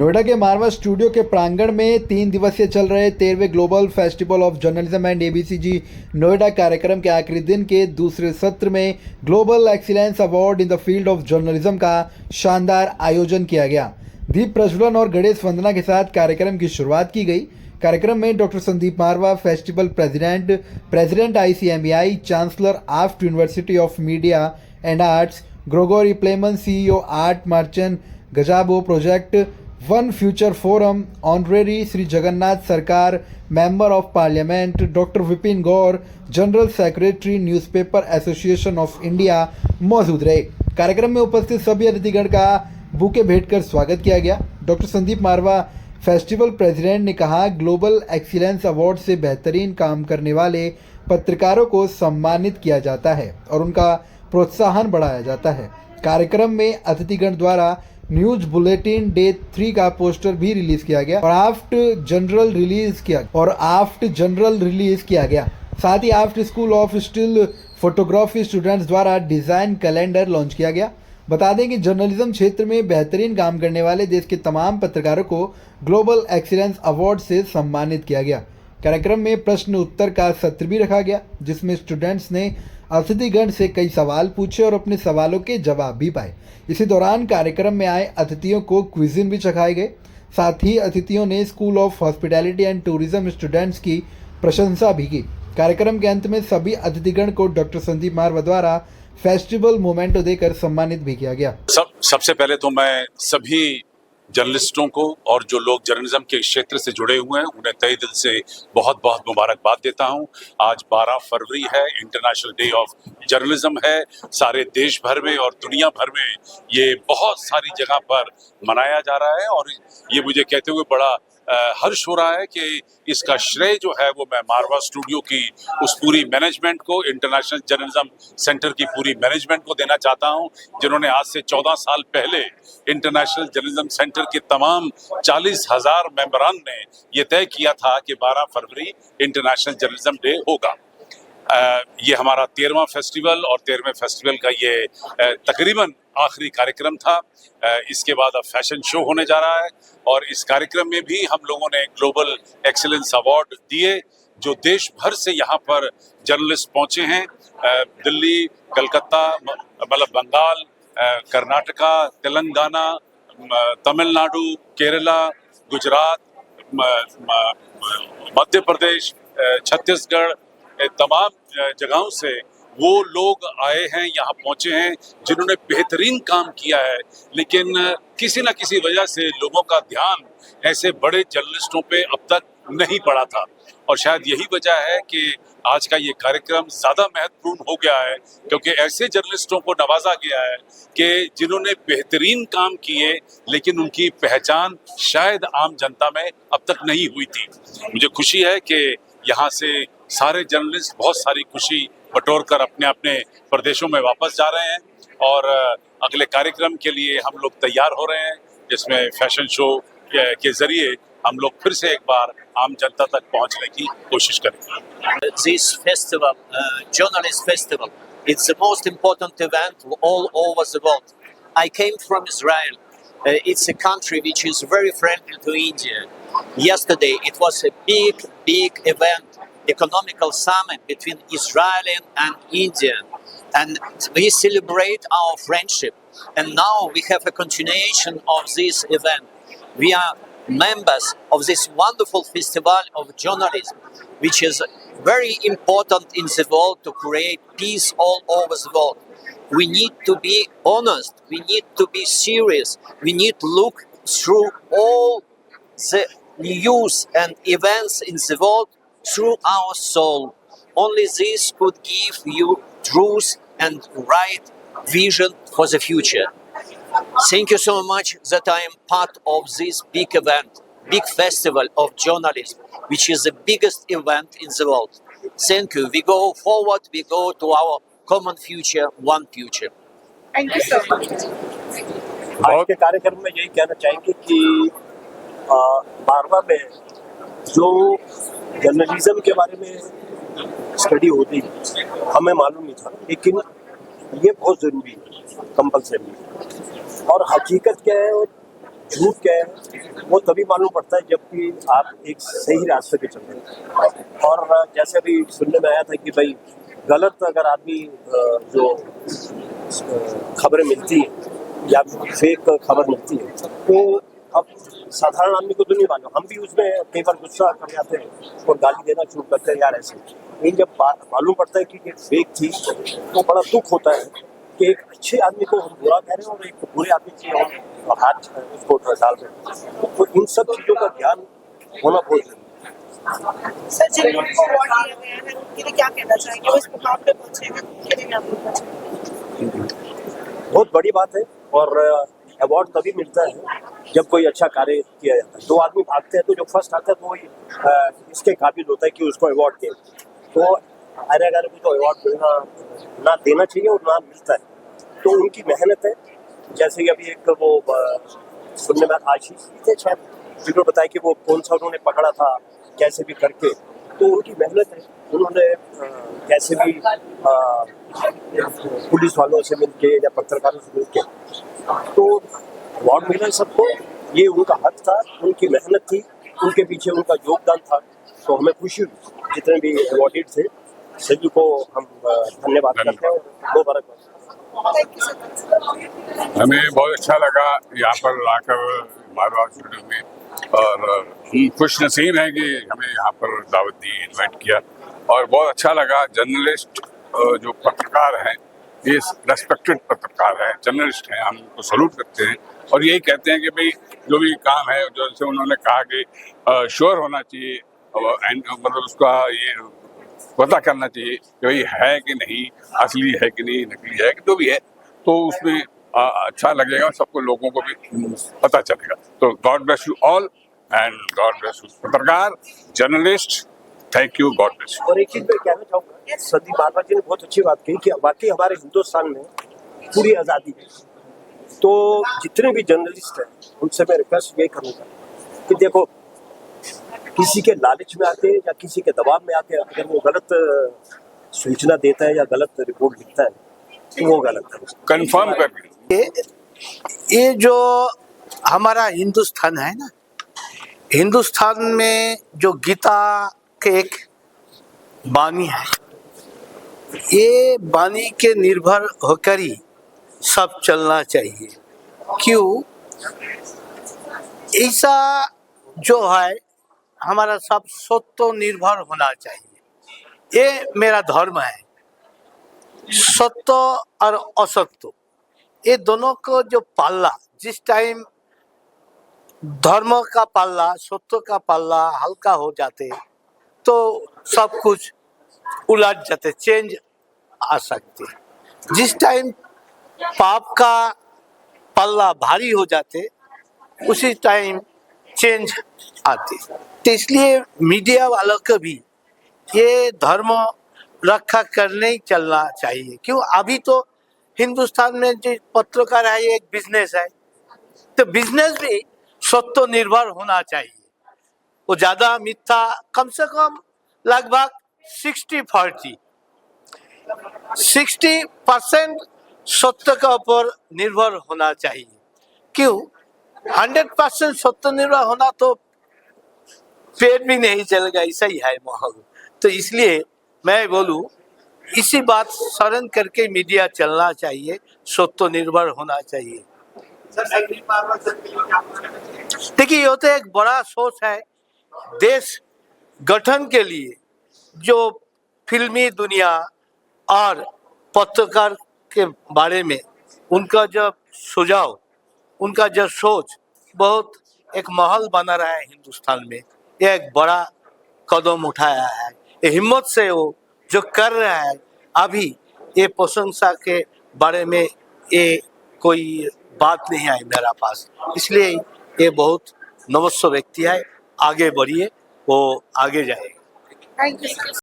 नोएडा के मारवा स्टूडियो के प्रांगण में 3 दिवसीय चल रहे 13वें global festival of journalism and ABCG Noida कार्यक्रम के आखिरी दिन के दूसरे सत्र में global excellence award in the field of journalism का शानदार आयोजन किया गया। दीप प्रज्वलन और गणेश वंदना के साथ कार्यक्रम की शुरुआत की गई। कार्यक्रम में doctor Sandeep Marwah, festival president ICMEI, chancellor AAFT university of media and arts, Gregory Pleman, CEO art merchant, gazebo project, one future forum, honorary Shri Jagannath Sarkar, member of parliament, doctor Vipin Gaur, general secretary newspaper association of India मौजूद रहे। कार्यक्रम में उपस्थित सभी अतिथिगण का bouquet भेंट कर स्वागत किया गया। Doctor Sandeep Marwah, festival president, ने कहा, ग्लोबल एक्सीलेंस अवार्ड से बेहतरीन काम करने वाले पत्रकारों को सम्मानित किया जाता है और उनका प्रोत्साहन बढ़ाया जाता है। कार्यक्रम में अतिथिगण द्वारा न्यूज बुलेटिन डे 3 का पोस्टर भी रिलीज किया गया और आफ्ट जनरल रिलीज किया गया। साथ ही AAFT school of still photography students द्वारा डिजाइन कैलेंडर लॉन्च किया गया। बता दें कि जर्नलिज्म क्षेत्र में बेहतरीन काम करने वाले देश के तमाम पत्रकारों को ग्लोबल एक्सीलेंस अवार्ड से सम्मानित किया गया। कार्यक्रम में प्रश्न उत्तर का सत्र भी रखा गया, जिसमें स्टूडेंट्स ने अतिथिगण से कई सवाल पूछे और अपने सवालों के जवाब भी पाए। इसी दौरान कार्यक्रम में आए अतिथियों को क्विज़िन भी चखाए गए। साथ ही अतिथियों ने school of hospitality and tourism students की प्रशंसा भी की। कार्यक्रम के अंत में सभी अतिथिगण को डॉक्टर संदीप मारवा द्वारा फेस्टिवल मोमेंटो देकर सम्मानित भी किया गया। सबसे पहले तो मैं सभी जर्नलिस्टों को और जो लोग जर्नलिज्म के क्षेत्र से जुड़े हुए हैं उन्हें तहे दिल से बहुत बहुत मुबारकबाद देता हूं। आज 12 फरवरी है, इंटरनेशनल डे ऑफ जर्नलिज्म है। सारे देश भर में और दुनिया भर में ये बहुत सारी जगह पर मनाया जा रहा है और ये मुझे कहते हुए बड़ा हर्ष हो रहा है कि इसका श्रेय जो है वो मैं मारवा स्टूडियो की उस पूरी मैनेजमेंट को, इंटरनेशनल जर्नलिज्म सेंटर की पूरी मैनेजमेंट को देना चाहता हूं, जिन्होंने आज से 14 साल पहले इंटरनेशनल जर्नलिज्म सेंटर के तमाम 40,000 मेंबरान ने ये तय किया था कि 12 फरवरी इंटरनेशनल जर्नलिज्म डे होगा। ये हमारा 13वां फेस्टिवल और 13वें फेस्टिवल का ये तकरीबन आखिरी कार्यक्रम था। इसके बाद अब फैशन शो होने जा रहा है और इस कार्यक्रम में भी हम लोगों ने ग्लोबल एक्सीलेंस अवार्ड दिए, जो देश भर से यहाँ पर जर्नलिस्ट पहुँचे हैं। दिल्ली, कलकत्ता, मतलब बंगाल, कर्नाटका, तेलंगाना, तमिलनाडु, केरला, गुजरात, मध्य प्रदेश, छत्तीसगढ़, तमाम जगहों से वो लोग आए हैं, यहाँ पहुंचे हैं, जिन्होंने बेहतरीन काम किया है। लेकिन किसी न किसी वजह से लोगों का ध्यान ऐसे बड़े जर्नलिस्टों पे अब तक नहीं पड़ा था और शायद यही वजह है कि आज का ये कार्यक्रम ज़्यादा महत्वपूर्ण हो गया है, क्योंकि ऐसे जर्नलिस्टों को नवाजा गया है कि जिन्होंने बेहतरीन काम किए लेकिन उनकी पहचान शायद आम जनता में अब तक नहीं हुई थी। मुझे खुशी है कि यहाँ से सारे जर्नलिस्ट बहुत सारी खुशी बटोर कर अपने अपने प्रदेशों में वापस जा रहे हैं और अगले कार्यक्रम के लिए हम लोग तैयार हो रहे हैं, जिसमें फैशन शो के जरिए हम लोग फिर से एक बार आम जनता तक पहुंचने की कोशिश करेंगे। This festival, journalist festival, it's the most important event all over the world. I came from Israel. It's a country which is very friendly to India. Yesterday it was a big event, economical summit between Israel and India, and we celebrate our friendship. And now we have a continuation of this event. We are members of this wonderful festival of journalism, which is very important in the world to create peace all over the world. We need to be honest, we need to be serious, we need to look through all the news and events in the world through our soul. Only this could give you truth and right vision for the future. Thank you so much that I am part of this big event, big festival of journalism, which is the biggest event in the world. Thank you. We go forward, we go to our common future, one future. Thank you so much. आज के कार्यक्रम में यही कहना चाहेंगे कि मारवा में जो जर्नलिज्म के बारे में स्टडी होती हमें मालूम नहीं था, लेकिन ये बहुत ज़रूरी है, कंपलसरी। और हकीकत क्या है, झूठ क्या है वो तभी मालूम पड़ता है जबकि आप एक सही रास्ते पे चल रहे हैं। और जैसे अभी सुनने में आया था कि भाई गलत अगर आदमी जो खबरें मिलती हैं या फेक खबर मिलती है तो अब साधारण आदमी को तो नहीं मालूम, हम भी उसमें कई बार गुस्सा कर जाते हैं और गाली देना शुरू करते हैं यार ऐसे। लेकिन जब मालूम पड़ता है कि ये फेक थी तो बड़ा दुख होता है कि एक अच्छे आदमी को हम बुरा कह रहे हैं और एक बुरे आदमी की हम हाथ उसको डाल रहे हैं। तो इन सब चीज़ों का ध्यान होना बहुत जरूरी है। सर, जिन लोगों को अवार्ड दिया गया है उनके लिए क्या कहना चाहेंगे? वो इस मुकाम पे पहुंचे हैं, उनके लिए क्या बोलना चाहेंगे? बहुत बड़ी बात है और अवार्ड तभी मिलता है जब कोई अच्छा कार्य किया जाता है। दो आदमी भागते हैं तो जो फर्स्ट आता है तो वही इसके काबिल होता है कि उसको अवार्ड दे। तो हर अगर को तो अवार्ड मिलना ना देना चाहिए और ना मिलता है तो उनकी मेहनत है। जैसे कि अभी एक वो सुनने में आशीष थे शायद, जिन्होंने बताया कि वो कौन सा उन्होंने पकड़ा था कैसे भी करके, तो उनकी मेहनत है। उन्होंने कैसे भी पुलिस वालों से मिलके या पत्रकारों से मिलके तो अवार्ड मिला सबको, ये उनका हक था, उनकी मेहनत थी, उनके पीछे उनका योगदान था। तो हमें खुशी हुई जितने भी अवार्डेड थे सभी को हम धन्यवाद करते हैं और मुबारकबाद। Thank you sir. हमें बहुत अच्छा लगा यहाँ पर आकर मारवाड़ स्टूडियो में, और हम खुश नसीब हैं कि हमें यहाँ पर दावत दी, इन्वाइट किया, और बहुत अच्छा लगा। जर्नलिस्ट जो पत्रकार हैं ये रेस्पेक्टेड पत्रकार हैं, जर्नलिस्ट हैं, हम उनको सलूट करते हैं और यही कहते हैं कि भाई जो भी काम है, जैसे उन्होंने कहा कि श्योर होना चाहिए एंड मतलब उसका ये पता करना चाहिए कि भाई है कि नहीं, असली है कि नहीं, नकली है कि जो भी है, तो उसमें अच्छा लगेगा, सबको लोगों को भी पता चलेगा। तो God bless you all and God bless you पत्रकार, journalist, thank you, God bless you. और एक चीज मैं कहना चाहूँगा, संदीप बारवा जी ने बहुत अच्छी बात कही कि वाकई हमारे हिंदुस्तान में पूरी आज़ादी है। तो जितने भी जर्नलिस्ट हैं उनसे मैं रिक्वेस्ट ये करूँगा कि देखो, किसी के लालच में आके या किसी के दबाव में आके अगर वो गलत सूचना देता है या गलत रिपोर्ट लिखता है तो वो गलत है। कंफर्म कर ये जो हमारा हिंदुस्तान है ना, हिंदुस्तान में जो गीता के एक बानी है, ये बानी के निर्भर होकर ही सब चलना चाहिए। क्यों? ऐसा जो है हमारा सब सत्य निर्भर होना चाहिए, ये मेरा धर्म है। सत्य और असत्य ये दोनों को जो पाल्ला, जिस टाइम धर्म का पाल्ला, सत्य का पाल्ला हल्का हो जाते तो सब कुछ उलट जाते, चेंज आ सकते। जिस टाइम पाप का पल्ला भारी हो जाते उसी टाइम चेंज आते। तो इसलिए मीडिया वालों को भी ये धर्म रक्षा करने ही चलना चाहिए। क्यों? अभी तो हिंदुस्तान में जो पत्रकार है ये एक बिजनेस है, तो बिजनेस भी सत्य निर्भर होना चाहिए। वो ज्यादा मिथ्या, कम से कम लगभग 60% सत्य के ऊपर निर्भर होना चाहिए। क्यों? 100% सत्य निर्भर होना तो पेट भी नहीं चलेगा, ऐसा ही है माहौल। तो इसलिए मैं बोलूं, इसी बात स्मरण करके मीडिया चलना चाहिए, सत्य निर्भर होना चाहिए। देखिए, ये तो एक बड़ा सोच है देश गठन के लिए, जो फिल्मी दुनिया और पत्रकार के बारे में उनका जो सुझाव, उनका जो सोच बहुत एक माहौल बना रहा है हिंदुस्तान में, यह एक बड़ा कदम उठाया है। ये हिम्मत से वो जो कर रहा है, अभी ये प्रशंसा के बारे में ये कोई बात नहीं आई मेरा पास। इसलिए ये बहुत नवस्व व्यक्ति है, आगे बढ़िए, वो आगे जाएगा। Thank you sir.